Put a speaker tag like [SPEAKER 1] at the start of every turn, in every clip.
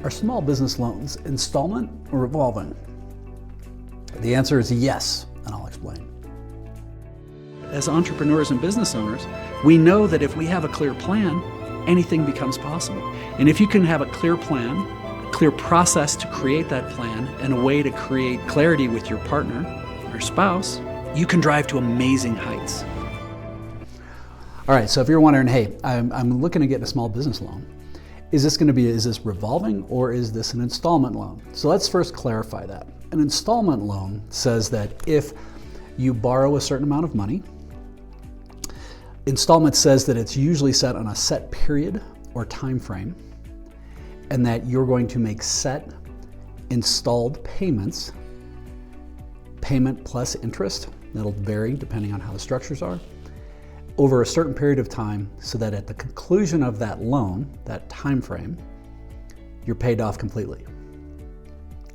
[SPEAKER 1] Are small business loans installment or revolving? The answer is yes, and I'll explain. As entrepreneurs and business owners, we know that if we have a clear plan, anything becomes possible. And if you can have a clear plan, a clear process to create that plan, and a way to create clarity with your partner or spouse, you can drive to amazing heights. All right, so if you're wondering, hey, I'm looking to get a small business loan, is this revolving or is this an installment loan? So let's first clarify that. An installment loan says that if you borrow a certain amount of money, installment says that it's usually set on a set period or time frame, and that you're going to make set installed payments, payment plus interest, that'll vary depending on how the structures are, over a certain period of time, so that at the conclusion of that loan, that time frame, you're paid off completely.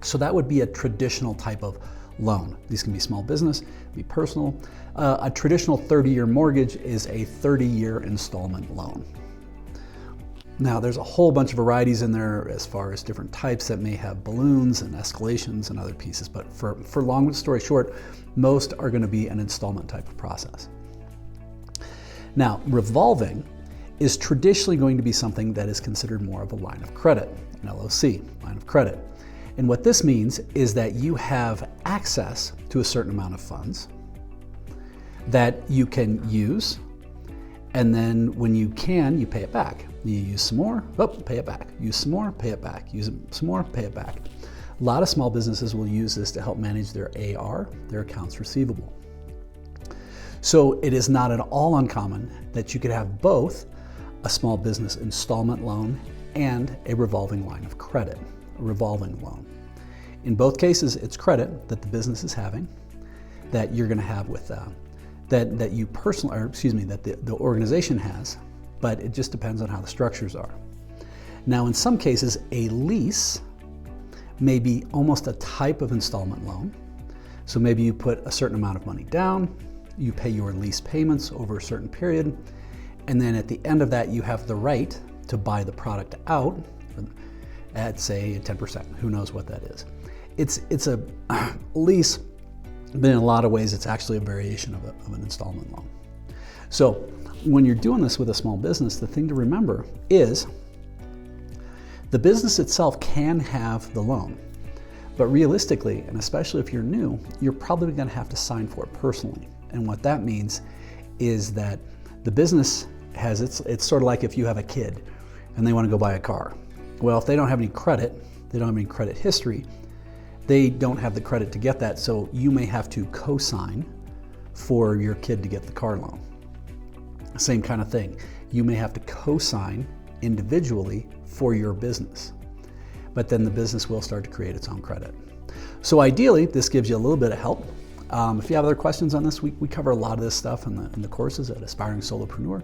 [SPEAKER 1] So that would be a traditional type of loan. These can be small business, be personal. A traditional 30-year mortgage is a 30-year installment loan. Now, there's a whole bunch of varieties in there as far as different types that may have balloons and escalations and other pieces, but for long story short, most are going to be an installment type of process. Now, revolving is traditionally going to be something that is considered more of a line of credit, an LOC, line of credit. And what this means is that you have access to a certain amount of funds that you can use, and then when you can, you pay it back. You use some more, pay it back. Use some more, pay it back. Use some more, pay it back. A lot of small businesses will use this to help manage their AR, their accounts receivable. So it is not at all uncommon that you could have both a small business installment loan and a revolving line of credit, a revolving loan. In both cases, it's credit that the business is having that you're going to have with that you personally, or excuse me, that the organization has, but it just depends on how the structures are. Now, in some cases, a lease may be almost a type of installment loan. So maybe you put a certain amount of money down, you pay your lease payments over a certain period, and then at the end of that, you have the right to buy the product out at, say, 10%. Who knows what that is? It's a lease, but in a lot of ways, it's actually a variation of an installment loan. So when you're doing this with a small business, the thing to remember is the business itself can have the loan, but realistically, and especially if you're new, you're probably going to have to sign for it personally. And what that means is that the business has, it's sort of like if you have a kid and they want to go buy a car. Well, if they don't have any credit, they don't have any credit history, they don't have the credit to get that, so you may have to co-sign for your kid to get the car loan. Same kind of thing. You may have to co-sign individually for your business, but then the business will start to create its own credit. So ideally, this gives you a little bit of help. If you have other questions on this, we cover a lot of this stuff in the courses at Aspiring Solopreneur.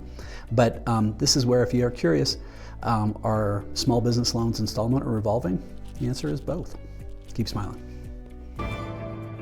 [SPEAKER 1] But this is where, if you are curious, are small business loans installment or revolving? The answer is both. Keep smiling.